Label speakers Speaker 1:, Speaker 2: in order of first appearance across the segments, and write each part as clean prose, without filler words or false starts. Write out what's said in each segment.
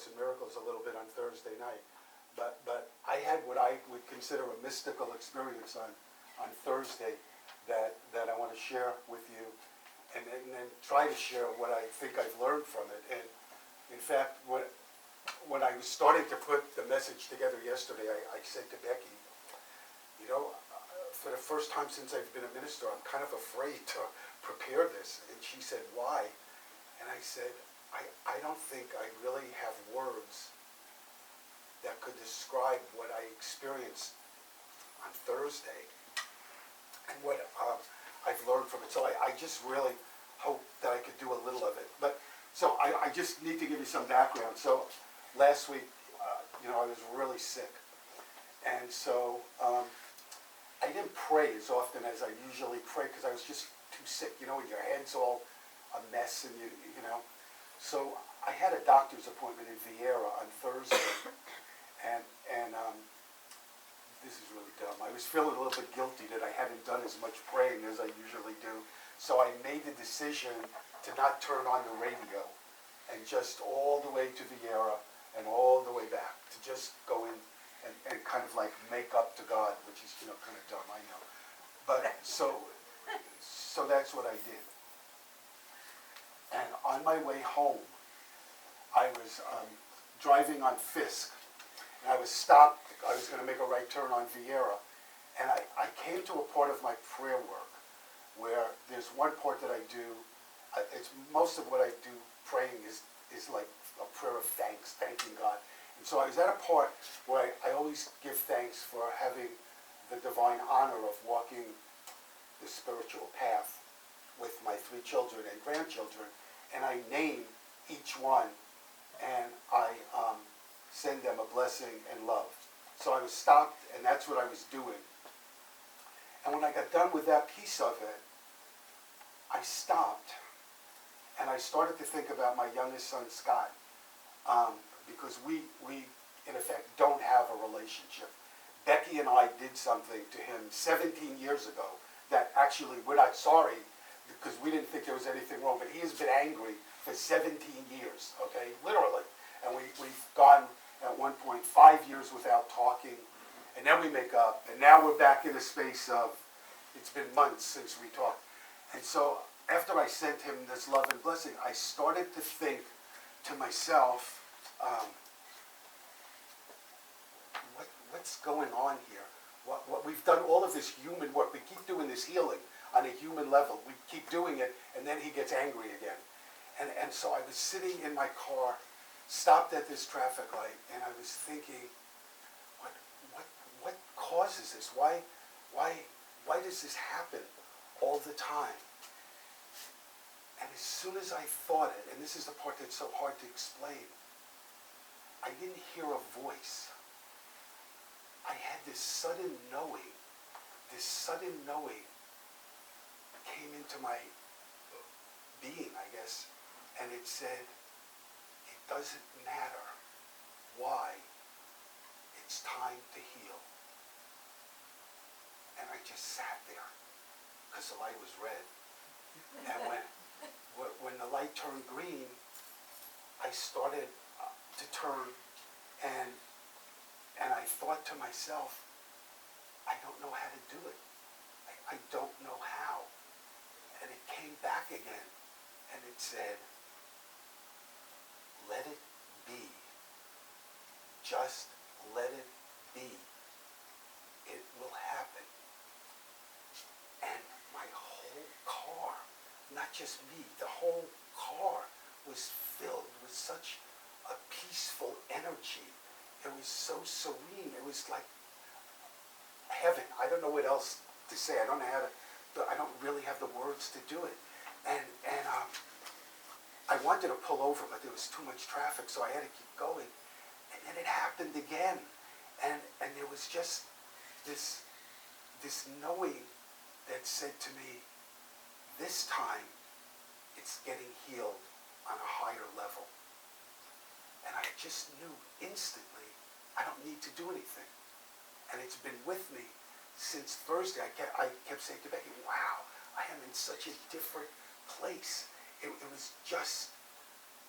Speaker 1: Course in Miracles a little bit on Thursday night. But I had what I would consider a mystical experience on Thursday that I want to share with you, and then try to share what I think I've learned from it. And in fact, when I was starting to put the message together yesterday, I said to Becky, you know, for the first time since I've been a minister, I'm kind of afraid to prepare this. And she said, why? And I said, I don't think I really have words that could describe what I experienced on Thursday and what I've learned from it. So I just really hope that I could do a little of it. But so I just need to give you some background. So last week, you know, I was really sick. And so I didn't pray as often as I usually pray because I was just too sick. You know, when your head's all a mess and you know. So I had a doctor's appointment in Dyer on Thursday. And this is really dumb. I was feeling a little bit guilty that I hadn't done as much praying as I usually do. So I made the decision to not turn on the radio and just all the way to Dyer and all the way back to just go in and kind of like make up to God, which is, you know, kind of dumb, I know. But so that's what I did. And on my way home, I was driving on Fisk. And I was stopped. I was going to make a right turn on Vieira. And I came to a part of my prayer work where there's one part that I do. It's most of what I do praying is like a prayer of thanks, thanking God. And so I was at a part where I always give thanks for having the divine honor of walking the spiritual path with my 3 children and grandchildren. And I name each one, and I send them a blessing and love. So I was stopped, and that's what I was doing. And when I got done with that piece of it, I stopped, and I started to think about my youngest son, Scott, because we, in effect, don't have a relationship. Becky and I did something to him 17 years ago that actually we're not sorry because we didn't think there was anything wrong, but he has been angry for 17 years, okay, literally. And we've gone at one point 5 years without talking, and then we make up, and now we're back in a space of, it's been months since we talked. And so after I sent him this love and blessing, I started to think to myself, what's going on here? What we've done all of this human work. We keep doing this healing on a human level. We keep doing it, and then he gets angry again. And so I was sitting in my car, stopped at this traffic light, and I was thinking, what causes this? Why does this happen all the time? And as soon as I thought it, and this is the part that's so hard to explain, I didn't hear a voice. I had this sudden knowing came into my being, I guess, and it said, it doesn't matter why, it's time to heal. And I just sat there, because the light was red. And when the light turned green, I started to turn, and I thought to myself, I don't know how to do it. I don't know how. And it came back again, and it said, let it be. Just let it be. It will happen. And my whole car, not just me, the whole car was filled with such a peaceful energy. It was so serene. It was like heaven. I don't know what else to say. I don't know how to, I don't really have the words to do it. And I wanted to pull over, but there was too much traffic, so I had to keep going. And then it happened again. And there was just this knowing that said to me, this time it's getting healed on a higher level. And I just knew instantly I don't need to do anything. And it's been with me since Thursday. I kept saying to Becky, wow, I am in such a different place. It was just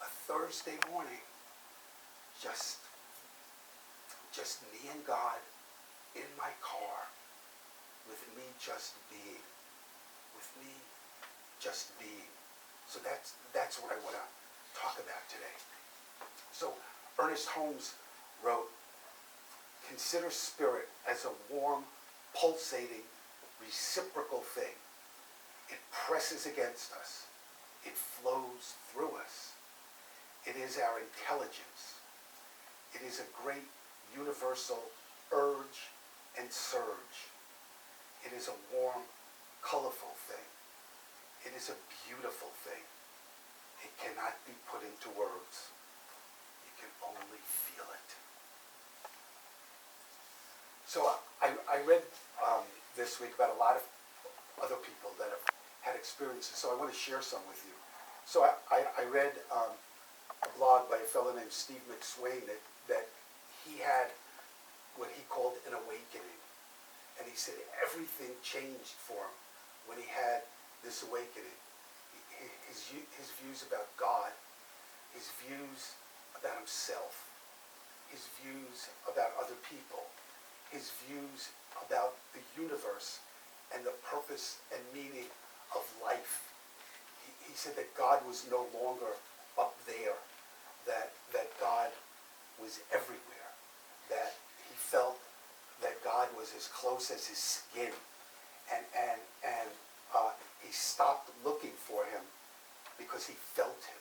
Speaker 1: a Thursday morning just me and God in my car, with me just being, with me just being. So that's what I want to talk about today. So Ernest Holmes wrote, "Consider spirit as a warm, pulsating, reciprocal thing. It presses against us. It flows through us. It is our intelligence. It is a great universal urge and surge. It is a warm, colorful thing. It is a beautiful thing. It cannot be put into words. You can only feel it." So I read this week about a lot of other people that have had experiences, so I want to share some with you. So I read a blog by a fellow named Steve McSwain that he had what he called an awakening. And he said everything changed for him when he had this awakening. His views about God, his views about himself, his views about other people, his views about the universe and the purpose and meaning of life. He said that God was no longer up there, that God was everywhere, that he felt that God was as close as his skin, and he stopped looking for him because he felt him.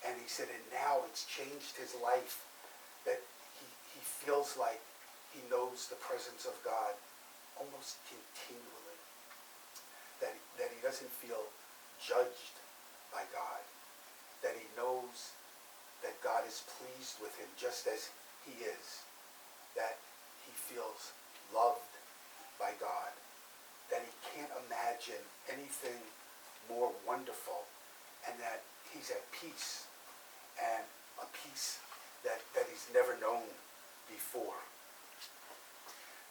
Speaker 1: And he said, and now it's changed his life, that he feels like he knows the presence of God almost continually, that he doesn't feel judged by God, that he knows that God is pleased with him just as he is, that he feels loved by God, that he can't imagine anything more wonderful, and that he's at peace, and a peace that he's never known before.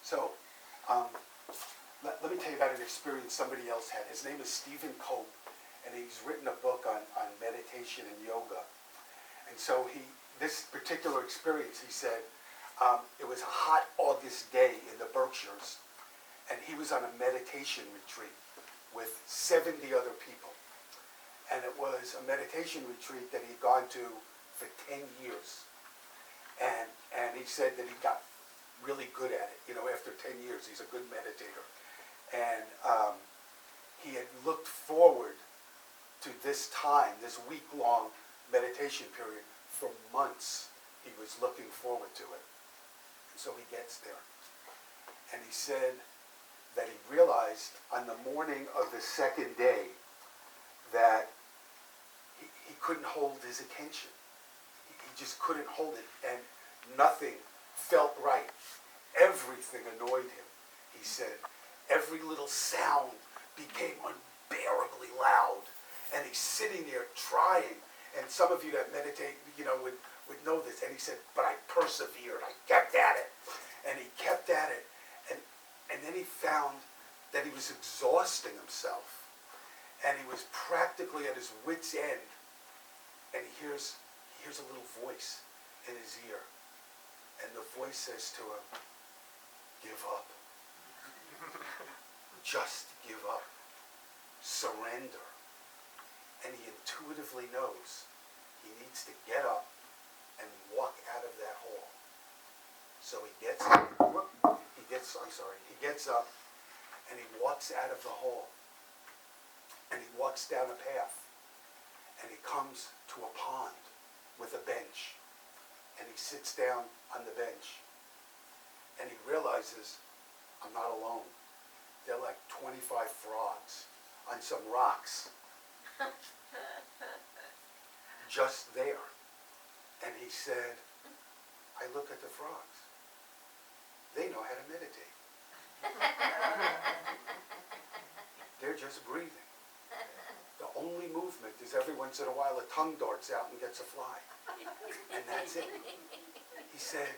Speaker 1: So let me tell you about an experience somebody else had. His name is Stephen Cope, and he's written a book on meditation and yoga. And so this particular experience, he said, it was a hot August day in the Berkshires, and he was on a meditation retreat with 70 other people. And it was a meditation retreat that he'd gone to for 10 years. And he said that he got really good at it. After 10 years, he's a good meditator. And he had looked forward to this time, this week-long meditation period, for months. He was looking forward to it. And so he gets there. And he said that he realized on the morning of the second day that he couldn't hold his attention. He just couldn't hold it, and nothing felt right. Everything annoyed him, he said. Every little sound became unbearably loud, and he's sitting there trying. And some of you that meditate, would know this. And he said, but I persevered. I kept at it, and he kept at it, and then he found that he was exhausting himself, and he was practically at his wit's end. And he hears a little voice in his ear, and the voice says to him, give up. Just give up. Surrender. And he intuitively knows he needs to get up and walk out of that hall. So he gets up, and he walks out of the hall, and he walks down a path, and he comes to a pond with a bench, and he sits down on the bench, and he realizes, I'm not alone. There are like 25 frogs on some rocks just there. And he said, I look at the frogs. They know how to meditate. They're just breathing. The only movement is every once in a while a tongue darts out and gets a fly. And that's it. He said,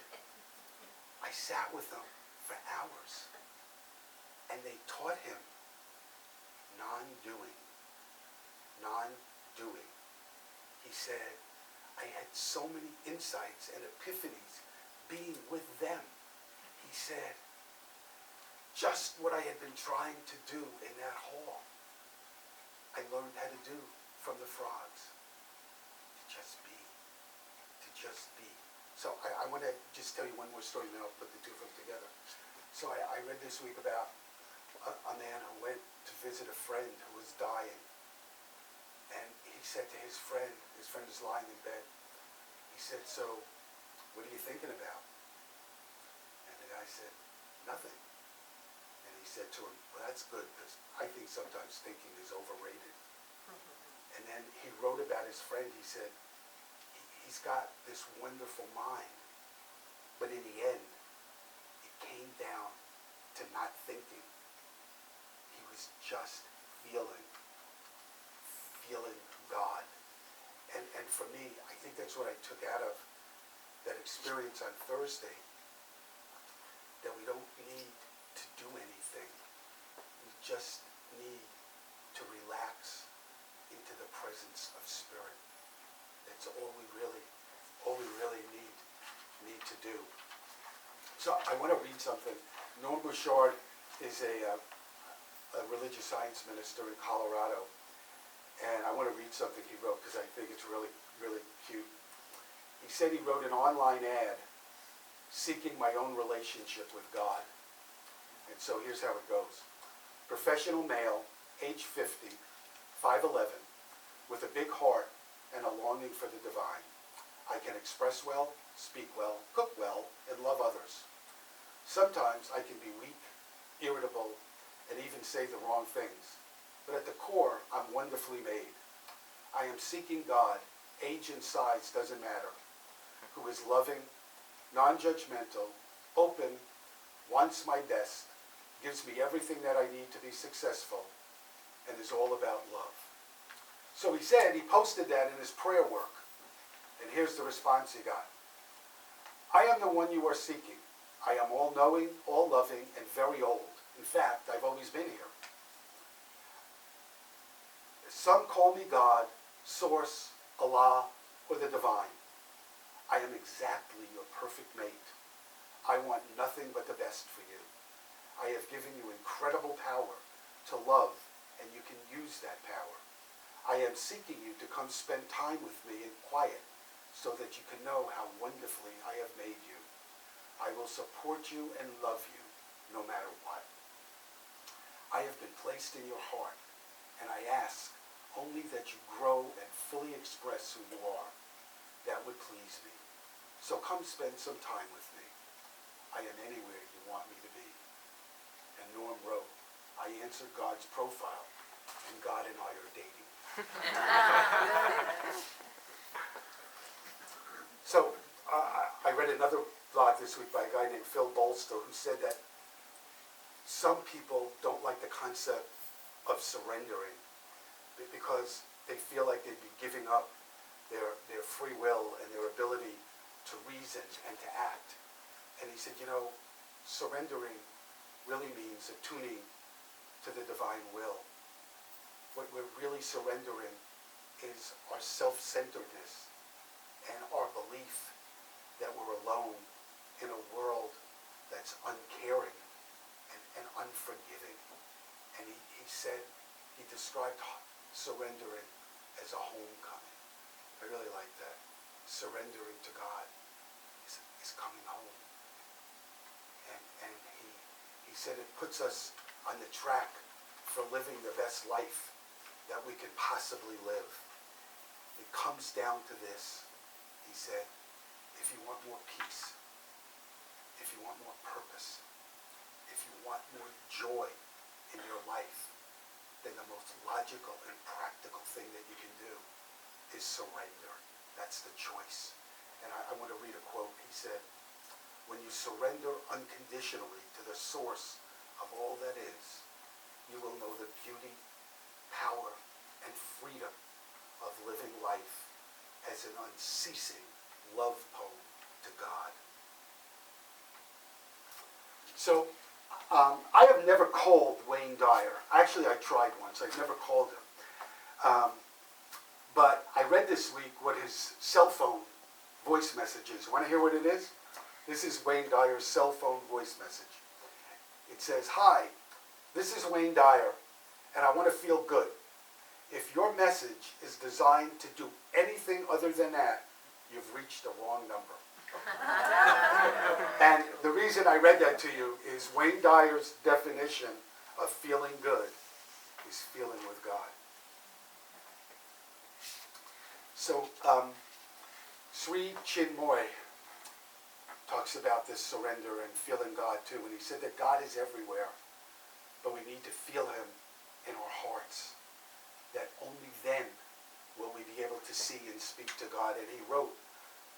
Speaker 1: I sat with them for hours, and they taught him non-doing. Non-doing. He said, I had so many insights and epiphanies being with them. He said, just what I had been trying to do in that hall, I learned how to do from the frogs. To just be. To just be. So I want to just tell you one more story, and then I'll put the two of them together. So I read this week about a man who went to visit a friend who was dying. And he said to his friend is lying in bed, he said, so what are you thinking about? And the guy said, nothing. And he said to him, well, that's good, because I think sometimes thinking is overrated. And then he wrote about his friend. He said, he's got this wonderful mind, but in the end, it came down to not thinking. He was just feeling God. And for me, I think that's what I took out of that experience on Thursday, that we don't need to do anything. We just need to relax into the presence of Spirit. That's all we really need to do. So I want to read something. Norm Bouchard is a religious science minister in Colorado. And I want to read something he wrote because I think it's really, really cute. He said he wrote an online ad seeking my own relationship with God. And so here's how it goes. Professional male, age 50, 5'11", with a big heart and a longing for the divine. I can express well, speak well, cook well, and love others. Sometimes I can be weak, irritable, and even say the wrong things. But at the core, I'm wonderfully made. I am seeking God, age and size doesn't matter, who is loving, non-judgmental, open, wants my best, gives me everything that I need to be successful, and is all about love. So he said he posted that in his prayer work. And here's the response he got. I am the one you are seeking. I am all-knowing, all-loving, and very old. In fact, I've always been here. Some call me God, Source, Allah, or the Divine. I am exactly your perfect mate. I want nothing but the best for you. I have given you incredible power to love, and you can use that power. I am seeking you to come spend time with me in quiet so that you can know how wonderfully I have made you. I will support you and love you no matter what. I have been placed in your heart, and I ask only that you grow and fully express who you are. That would please me. So come spend some time with me. I am anywhere you want me to be. And Norm wrote, I answered God's profile, and God and I are dating. So I read another blog this week by a guy named Phil Bolster who said that some people don't like the concept of surrendering because they feel like they'd be giving up their free will and their ability to reason and to act. And he said, surrendering really means attuning to the divine will. What we're really surrendering is our self-centeredness and our belief that we're alone in a world that's uncaring and unforgiving. And he said, he described surrendering as a homecoming. I really like that. Surrendering to God is coming home. And he said it puts us on the track for living the best life that we can possibly live. It comes down to this, he said, if you want more peace, if you want more purpose, if you want more joy in your life, then the most logical and practical thing that you can do is surrender. That's the choice. And I want to read a quote. He said, when you surrender unconditionally to the source of all that is, you will know the beauty, power, and freedom of living life as an unceasing love poem to God. So, I have never called Wayne Dyer. Actually, I tried once. I've never called him. But I read this week what his cell phone voice message is. Want to hear what it is? This is Wayne Dyer's cell phone voice message. It says, "Hi, this is Wayne Dyer, and I want to feel good. If your message is designed to do anything other than that, you've reached the wrong number." And the reason I read that to you is Wayne Dyer's definition of feeling good is feeling with God. So, Sri Chinmoy talks about this surrender and feeling God too, and he said that God is everywhere, but we need to feel him in our hearts, that only then will we be able to see and speak to God. And he wrote,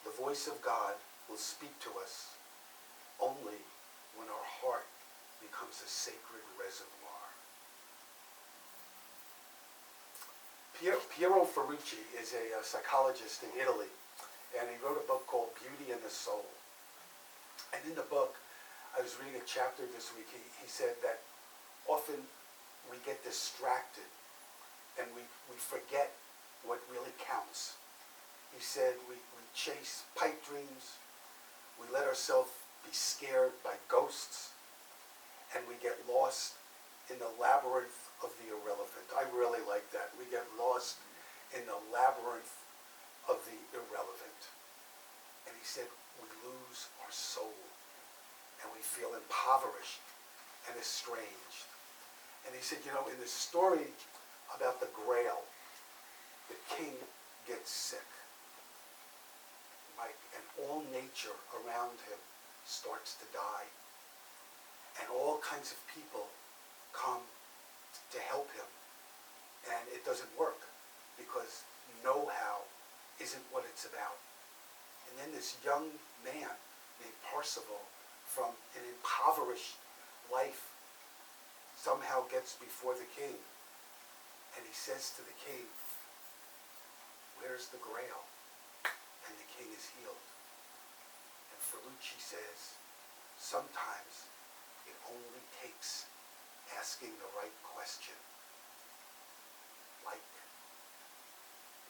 Speaker 1: "The voice of God will speak to us only when our heart becomes a sacred reservoir." Paolo Ferricci is a psychologist in Italy, and he wrote a book called Beauty in the Soul. And in the book, I was reading a chapter this week, he said that often we get distracted and we forget what really counts. He said we chase pipe dreams, we let ourselves be scared by ghosts, and we get lost in the labyrinth of the irrelevant. I really like that. We get lost in the labyrinth of the irrelevant. And he said we lose our soul and we feel impoverished and estranged. And he said, in the story about the Grail, the king gets sick. And all nature around him starts to die. And all kinds of people come to help him. And it doesn't work because know-how isn't what it's about. And then this young man named Parsifal, from an impoverished life, somehow gets before the king. And he says to the king, "Where's the Grail?" And the king is healed. And Ferrucci says, sometimes it only takes asking the right question. Like,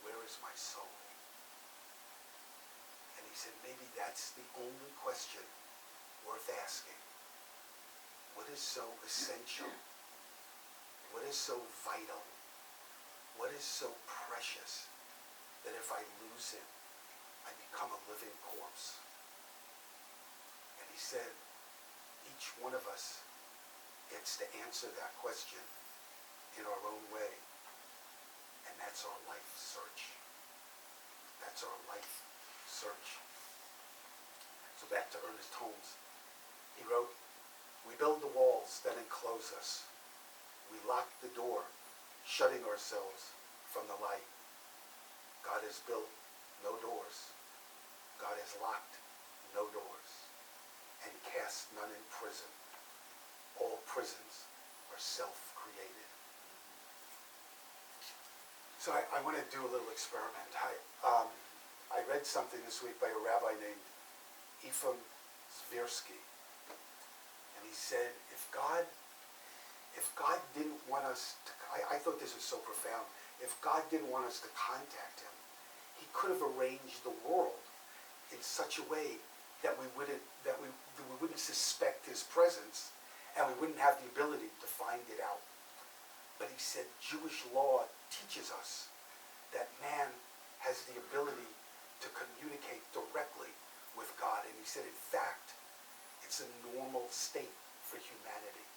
Speaker 1: where is my soul? And he said, maybe that's the only question worth asking. What is so essential? What is so vital? What is so precious that if I lose it, I become a living corpse? And he said, each one of us gets to answer that question in our own way. And that's our life search. That's our life search. So back to Ernest Holmes. He wrote, "We build the walls that enclose us. We lock the door, shutting ourselves from the light. God has built no doors. God has locked no doors and cast none in prison. All prisons are self-created." So I want to do a little experiment. I read something this week by a rabbi named Ephraim Zvirsky. And he said, if God didn't want us to, I thought this was so profound, if God didn't want us to contact him, he could have arranged the world in such a way that we wouldn't suspect his presence and we wouldn't have the ability to find it out. But he said Jewish law teaches us that man has the ability to communicate directly with God. And he said, in fact, it's a normal state for humanity.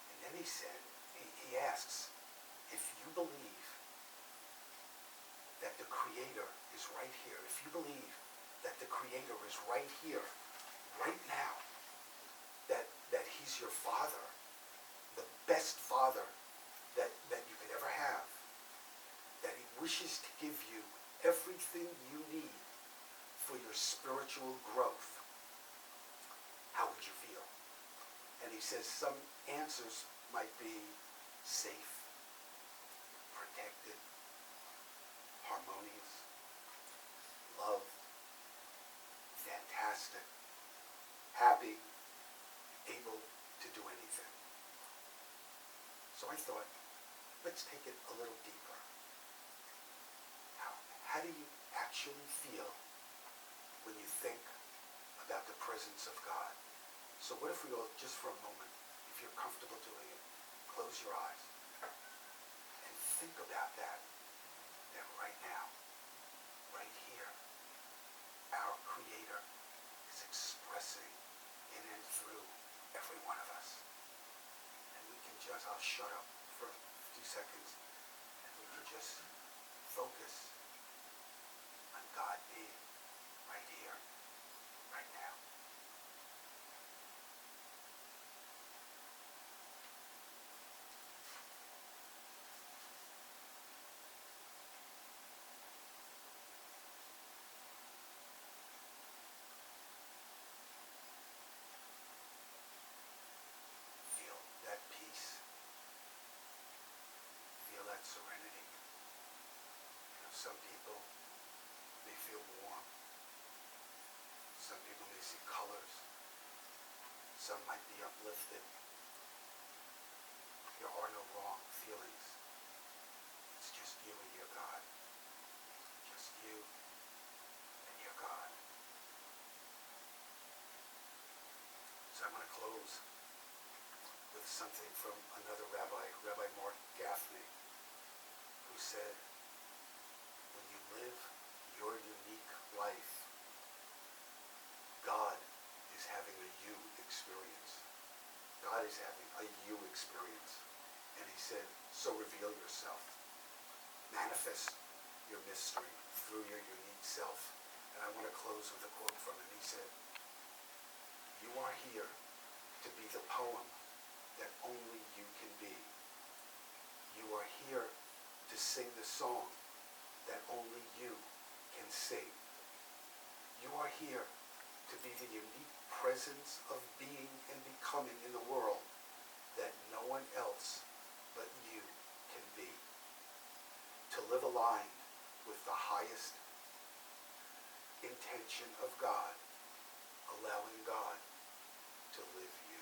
Speaker 1: And then he said, he asks, if you believe that the Creator is right here, if you believe that the Creator is right here, right now, that he's your father, the best father that you could ever have, that he wishes to give you everything you need for your spiritual growth, how would you feel? And he says some answers might be safe, protected, harmonious, loved, fantastic, happy, able to do anything. So I thought, let's take it a little deeper how do you actually feel when you think about the presence of God? So what if we all, just for a moment, if you're comfortable doing it, close your eyes and think about that right now, right here, our Creator is expressing in and through every one of us. And we can just, I'll shut up for a few seconds, and we can just focus on God being right here, right now. Feel that peace. Feel that serenity. Some people may feel warm. Some people may see colors. Some might be uplifted. There are no wrong feelings. It's just you and your God. Just you and your God. So I'm going to close with something from another rabbi, Rabbi Mark Gaffney, who said, when you live your unique life, God is having a you experience. God is having a you experience. And he said, so reveal yourself. Manifest your mystery through your unique self. And I want to close with a quote from him. He said, you are here to be the poem that only you can be. You are here to sing the song that only you can sing. You are here to be the unique presence of being and becoming in the world that no one else but you can be. To live aligned with the highest intention of God, allowing God to live you.